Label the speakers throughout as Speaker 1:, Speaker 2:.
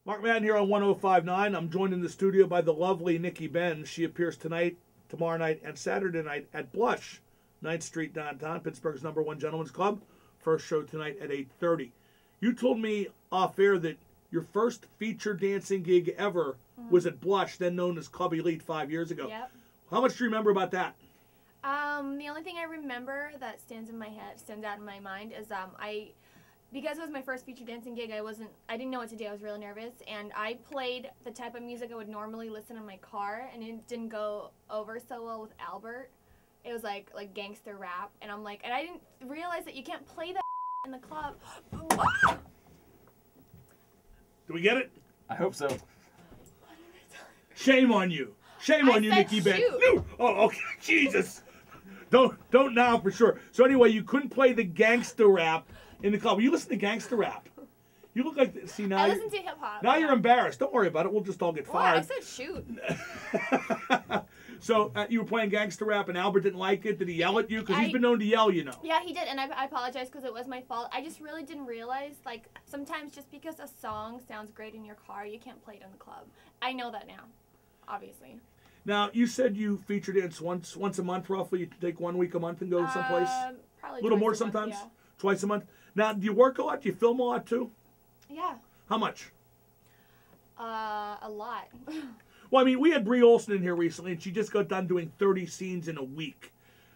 Speaker 1: Mark Madden here on 105.9. I'm joined in the studio by the lovely Nikki Benz. She appears tonight, tomorrow night, and Saturday night at Blush, 9th Street downtown, Pittsburgh's #1 gentleman's club. First show tonight at 8:30. You told me off air that your first feature dancing gig ever was at Blush, then known as Club Elite, 5 years ago.
Speaker 2: Yep.
Speaker 1: How much do you remember about that?
Speaker 2: The only thing I remember that stands out in my mind is because it was my first feature dancing gig, I didn't know what to do. I was really nervous, and I played the type of music I would normally listen in my car, and it didn't go over so well with Albert. It was like gangster rap, and I didn't realize that you can't play that in the club.
Speaker 1: Do we get it?
Speaker 3: I hope so.
Speaker 1: Shame on you. Shame on you, Nikki Benz. No. Oh, okay. Jesus. Don't now for sure. So anyway, you couldn't play the gangster rap in the club. You listen to gangster rap. You look like see now.
Speaker 2: I listen to hip hop.
Speaker 1: Now you're embarrassed. Don't worry about it. We'll just all get fired.
Speaker 2: I said shoot.
Speaker 1: So you were playing gangster rap, and Albert didn't like it. Did he yell at you? Because he's been known to yell, you know.
Speaker 2: Yeah, he did, and I apologize because it was my fault. I just really didn't realize, sometimes just because a song sounds great in your car, you can't play it in the club. I know that now, obviously.
Speaker 1: Now, you said you feature dance once a month, roughly. You take 1 week a month and go someplace?
Speaker 2: Probably
Speaker 1: a little more
Speaker 2: month,
Speaker 1: sometimes?
Speaker 2: yeah.
Speaker 1: Twice a month? Now, do you work a lot? Do you film a lot, too?
Speaker 2: Yeah.
Speaker 1: How much?
Speaker 2: A lot.
Speaker 1: Well, I mean, we had Brie Olson in here recently, and she just got done doing 30 scenes in a week.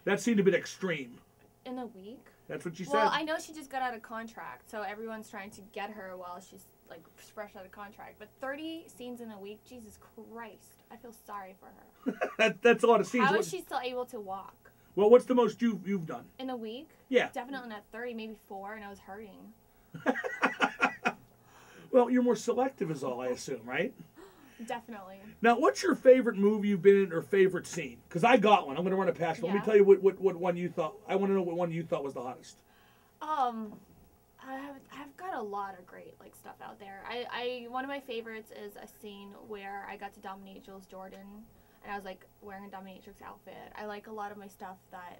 Speaker 1: That seemed a bit extreme.
Speaker 2: In a week?
Speaker 1: That's what she said.
Speaker 2: Well, I know she just got out of contract, so everyone's trying to get her while she's, fresh out of contract. But 30 scenes in a week? Jesus Christ. I feel sorry for her.
Speaker 1: That's a lot of scenes.
Speaker 2: How is she still able to walk?
Speaker 1: Well, what's the most you've done?
Speaker 2: In a week?
Speaker 1: Yeah.
Speaker 2: Definitely not 30, maybe 4, and I was hurting.
Speaker 1: Well, you're more selective is all, I assume, right?
Speaker 2: Definitely.
Speaker 1: Now, what's your favorite movie you've been in or favorite scene? Because I got one. I'm going to run it past you. Let me tell you what one you thought. I want to know what one you thought was the hottest.
Speaker 2: I've got a lot of great stuff out there. One of my favorites is a scene where I got to dominate Jules Jordan, and I was wearing a dominatrix outfit. I like a lot of my stuff that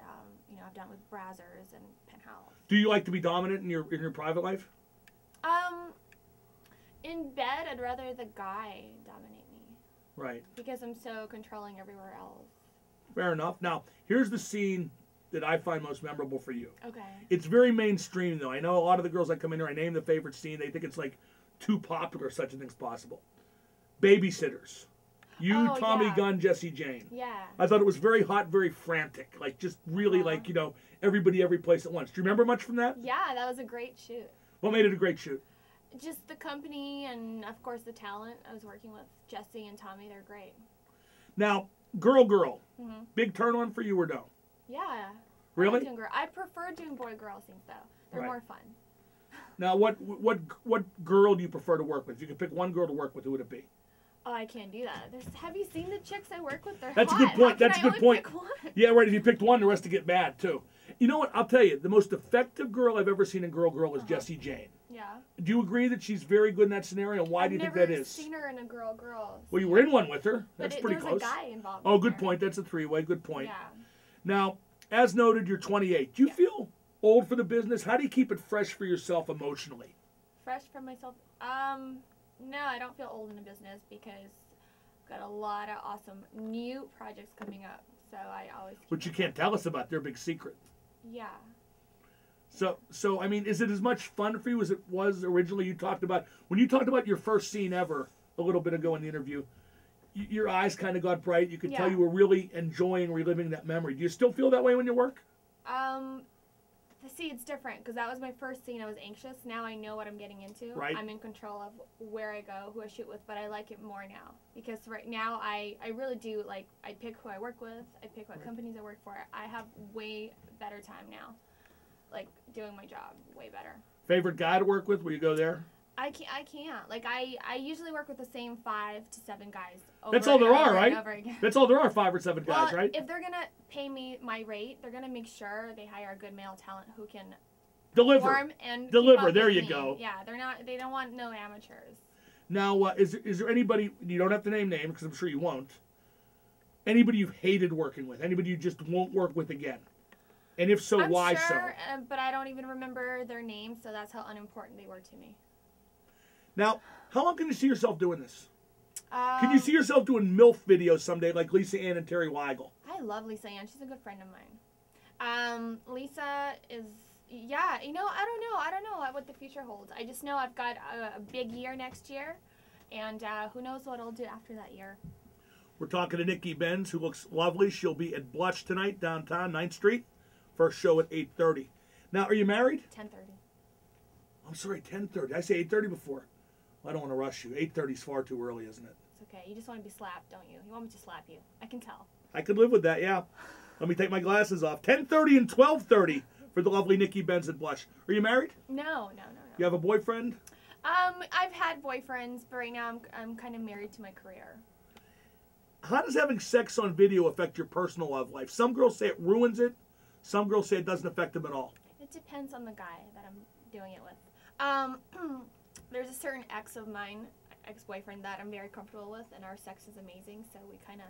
Speaker 2: I've done with Brazzers and Penthouse.
Speaker 1: Do you like to be dominant in your private life?
Speaker 2: In bed, I'd rather the guy dominate me.
Speaker 1: Right.
Speaker 2: Because I'm so controlling everywhere else.
Speaker 1: Fair enough. Now, here's the scene that I find most memorable for you.
Speaker 2: Okay.
Speaker 1: It's very mainstream, though. I know a lot of the girls that come in here, I name the favorite scene, they think it's too popular, such a thing's possible. Babysitters. You, Tommy Gunn, Jesse Jane.
Speaker 2: Yeah.
Speaker 1: I thought it was very hot, very frantic. Just really everybody, every place at once. Do you remember much from that?
Speaker 2: Yeah, that was a great shoot.
Speaker 1: What made it a great shoot?
Speaker 2: Just the company and, of course, the talent. I was working with Jesse and Tommy. They're great.
Speaker 1: Now, Girl. Big turn on for you or no?
Speaker 2: Yeah.
Speaker 1: Really?
Speaker 2: I prefer doing boy-girl scenes, though. They're more fun.
Speaker 1: Now, what girl do you prefer to work with? If you could pick one girl to work with, who would it be?
Speaker 2: Oh, I can't do that. Have you seen the chicks I work with? They're
Speaker 1: That's
Speaker 2: hot.
Speaker 1: a good point.
Speaker 2: How
Speaker 1: That's a
Speaker 2: can
Speaker 1: good
Speaker 2: I
Speaker 1: point.
Speaker 2: only pick one?
Speaker 1: Yeah, right. If you picked one, the rest would get bad, too. You know what? I'll tell you, the most effective girl I've ever seen in Girl is Jessie Jane.
Speaker 2: Yeah.
Speaker 1: Do you agree that she's very good in that scenario? And why do you think that is?
Speaker 2: I've never seen her in a girl.
Speaker 1: Well, you were in one with her. That's pretty close.
Speaker 2: There's a guy involved.
Speaker 1: Oh, good point. That's a three-way. Good point.
Speaker 2: Yeah.
Speaker 1: Now, as noted, you're 28. Do you feel old for the business? How do you keep it fresh for yourself emotionally?
Speaker 2: Fresh for myself? No, I don't feel old in the business because I've got a lot of awesome new projects coming up. So I always.
Speaker 1: Which you can't tell us about. They're a big secret.
Speaker 2: Yeah.
Speaker 1: So I mean, is it as much fun for you as it was originally? When you talked about your first scene ever a little bit ago in the interview, your eyes kind of got bright. You could tell you were really enjoying reliving that memory. Do you still feel that way when you work?
Speaker 2: See, it's different because that was my first scene. I was anxious. Now I know what I'm getting into.
Speaker 1: Right.
Speaker 2: I'm in control of where I go, who I shoot with, but I like it more now because right now I really do I pick who I work with. I pick what companies I work for. I have way better time now, doing my job way better.
Speaker 1: Favorite guy to work with? Will you go there?
Speaker 2: I can't. I usually work with the same 5 to 7 guys.
Speaker 1: That's all there are, right?
Speaker 2: Over again.
Speaker 1: That's all there are, 5 or 7 guys, right?
Speaker 2: If they're gonna pay me my rate, they're gonna make sure they hire a good male talent who can
Speaker 1: deliver
Speaker 2: perform and
Speaker 1: deliver.
Speaker 2: keep up
Speaker 1: There
Speaker 2: with
Speaker 1: you
Speaker 2: me.
Speaker 1: go.
Speaker 2: Yeah, they don't want no amateurs.
Speaker 1: Now, is there anybody, you don't have to name names because I'm sure you won't, anybody you've hated working with, anybody you just won't work with again? And if so, why so?
Speaker 2: But I don't even remember their names, so that's how unimportant they were to me.
Speaker 1: Now, how long can you see yourself doing this? Can
Speaker 2: Um,
Speaker 1: you see yourself doing MILF videos someday like Lisa Ann and Terry Weigel?
Speaker 2: I love Lisa Ann. She's a good friend of mine. Lisa is, yeah, you know, I don't know what the future holds. I just know I've got a big year next year, and who knows what I'll do after that year.
Speaker 1: We're talking to Nikki Benz, who looks lovely. She'll be at Blush tonight, downtown, 9th Street. First show at 8:30. Now, are you married?
Speaker 2: 10:30.
Speaker 1: I'm sorry, 10:30. Did I say 8:30 before? I don't want to rush you. 8:30 is far too early, isn't it?
Speaker 2: It's okay. You just want to be slapped, don't you? You want me to slap you. I can tell.
Speaker 1: I could live with that, yeah. Let me take my glasses off. 10:30 and 12:30 for the lovely Nikki Benz at Blush. Are you married?
Speaker 2: No.
Speaker 1: You have a boyfriend?
Speaker 2: I've had boyfriends, but right now I'm kind of married to my career.
Speaker 1: How does having sex on video affect your personal love life? Some girls say it ruins it. Some girls say it doesn't affect them at all.
Speaker 2: It depends on the guy that I'm doing it with. There's a certain ex-boyfriend that I'm very comfortable with, and our sex is amazing, so we kind of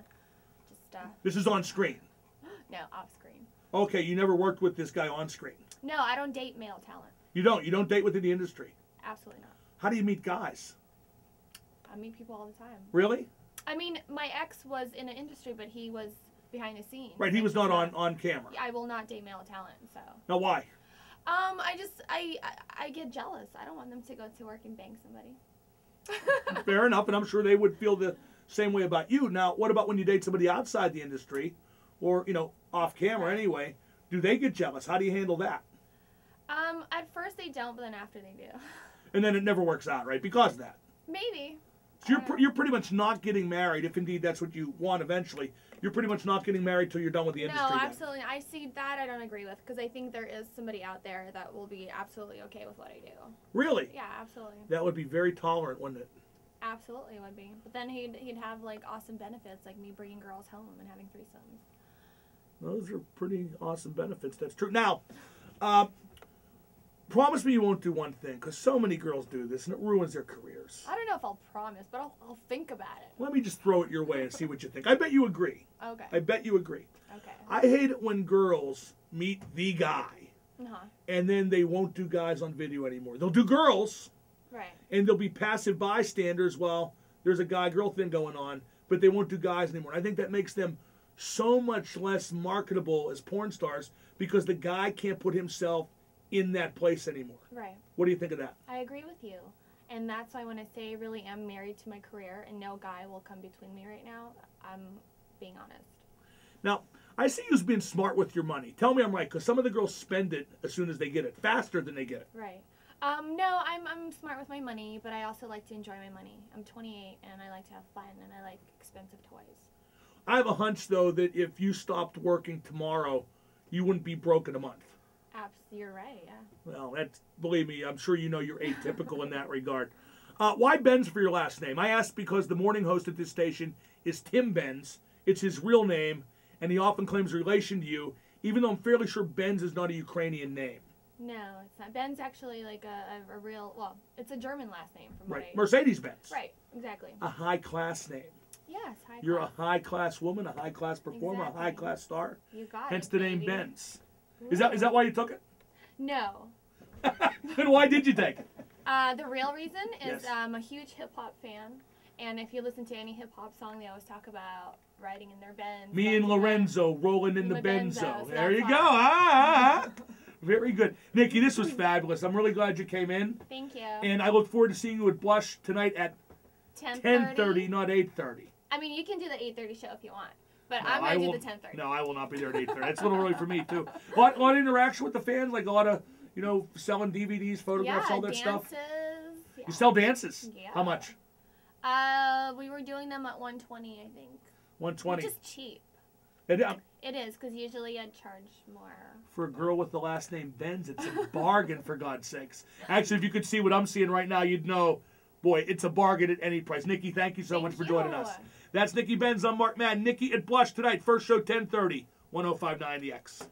Speaker 2: just,
Speaker 1: This is on screen.
Speaker 2: no, off screen.
Speaker 1: Okay, you never worked with this guy on screen.
Speaker 2: No, I don't date male talent.
Speaker 1: You don't date within the industry.
Speaker 2: Absolutely not.
Speaker 1: How do you meet guys?
Speaker 2: I meet people all the time.
Speaker 1: Really?
Speaker 2: I mean, my ex was in an industry, but he was behind the scenes.
Speaker 1: Right, he was not on camera.
Speaker 2: I will not date male talent, so.
Speaker 1: Now why?
Speaker 2: I get jealous. I don't want them to go to work and bang somebody.
Speaker 1: Fair enough, and I'm sure they would feel the same way about you. Now, what about when you date somebody outside the industry, or, you know, off camera anyway? Do they get jealous? How do you handle that?
Speaker 2: At first they don't, but then after they do.
Speaker 1: And then it never works out, right? Because of that.
Speaker 2: Maybe.
Speaker 1: So you're pretty much not getting married, if indeed that's what you want eventually. You're pretty much not getting married till you're done with the industry.
Speaker 2: No,
Speaker 1: then.
Speaker 2: absolutely. I see that I don't agree with, because I think there is somebody out there that will be absolutely okay with what I do.
Speaker 1: Really?
Speaker 2: Yeah, absolutely.
Speaker 1: That would be very tolerant, wouldn't it?
Speaker 2: Absolutely would be. But then he'd have like awesome benefits, like me bringing girls home and having threesomes.
Speaker 1: Those are pretty awesome benefits. That's true. Now, promise me you won't do one thing, because so many girls do this, and it ruins their careers.
Speaker 2: I don't know if I'll promise, but I'll think about it.
Speaker 1: Let me just throw it your way and see what you think. I bet you agree.
Speaker 2: Okay.
Speaker 1: I bet you agree.
Speaker 2: Okay.
Speaker 1: I hate it when girls meet the guy, and then they won't do guys on video anymore. They'll do girls,
Speaker 2: Right.
Speaker 1: and they'll be passive bystanders while there's a guy-girl thing going on, but they won't do guys anymore. I think that makes them so much less marketable as porn stars, because the guy can't put himself in that place anymore.
Speaker 2: Right.
Speaker 1: What do you think of that?
Speaker 2: I agree with you. And that's why when I say I really am married to my career and no guy will come between me right now, I'm being honest.
Speaker 1: Now, I see you as being smart with your money. Tell me I'm right, because some of the girls spend it as soon as they get it, faster than they get it.
Speaker 2: Right. No, I'm smart with my money, but I also like to enjoy my money. I'm 28 and I like to have fun and I like expensive toys.
Speaker 1: I have a hunch, though, that if you stopped working tomorrow, you wouldn't be broke in a month.
Speaker 2: You're right, yeah.
Speaker 1: Well, that's, believe me, I'm sure you know you're atypical in that regard. Why Benz for your last name? I asked because the morning host at this station is Tim Benz. It's his real name, and he often claims relation to you, even though I'm fairly sure Benz is not a Ukrainian name.
Speaker 2: No, it's not. Ben's actually like a real, well, it's a German last name from what
Speaker 1: Right, Mercedes-Benz.
Speaker 2: Right, exactly.
Speaker 1: A high-class name.
Speaker 2: Yes, high
Speaker 1: You're
Speaker 2: class.
Speaker 1: a high-class woman, a high-class performer,
Speaker 2: Exactly.
Speaker 1: a high-class star.
Speaker 2: You got
Speaker 1: Hence
Speaker 2: it,
Speaker 1: the name
Speaker 2: baby.
Speaker 1: Benz. Is that why you took it?
Speaker 2: No.
Speaker 1: Then why did you take it?
Speaker 2: The real reason is
Speaker 1: Yes.
Speaker 2: I'm a huge hip-hop fan. And if you listen to any hip-hop song, they always talk about riding in their Benz.
Speaker 1: Me and Lorenzo rolling in the
Speaker 2: My
Speaker 1: benzo.
Speaker 2: Benzo, so
Speaker 1: There you
Speaker 2: that's
Speaker 1: go.
Speaker 2: why.
Speaker 1: Very good. Nikki, this was fabulous. I'm really glad you came in.
Speaker 2: Thank you.
Speaker 1: And I look forward to seeing you at Blush tonight at 10:30, not 8:30.
Speaker 2: I mean, you can do the 8:30 show if you want. But
Speaker 1: No,
Speaker 2: I'm
Speaker 1: I
Speaker 2: going to
Speaker 1: will-
Speaker 2: do the 10:30.
Speaker 1: No, I will not be there at 8:30. That's a little early for me, too. A lot of interaction with the fans, like a lot of, selling DVDs, photographs, all that
Speaker 2: dances,
Speaker 1: stuff.
Speaker 2: Yeah.
Speaker 1: You sell dances?
Speaker 2: Yeah.
Speaker 1: How much?
Speaker 2: We were doing them at 120, I think.
Speaker 1: 120.
Speaker 2: Which is cheap.
Speaker 1: And,
Speaker 2: It is, because usually I'd charge more.
Speaker 1: for a girl with the last name Benz, it's a bargain, for God's sakes. Actually, if you could see what I'm seeing right now, you'd know, boy, it's a bargain at any price. Nikki, thank you so much for joining us. That's Nikki Benz. I'm Mark Madden. Nikki at Blush tonight. First show 10:30, 105.9 The X.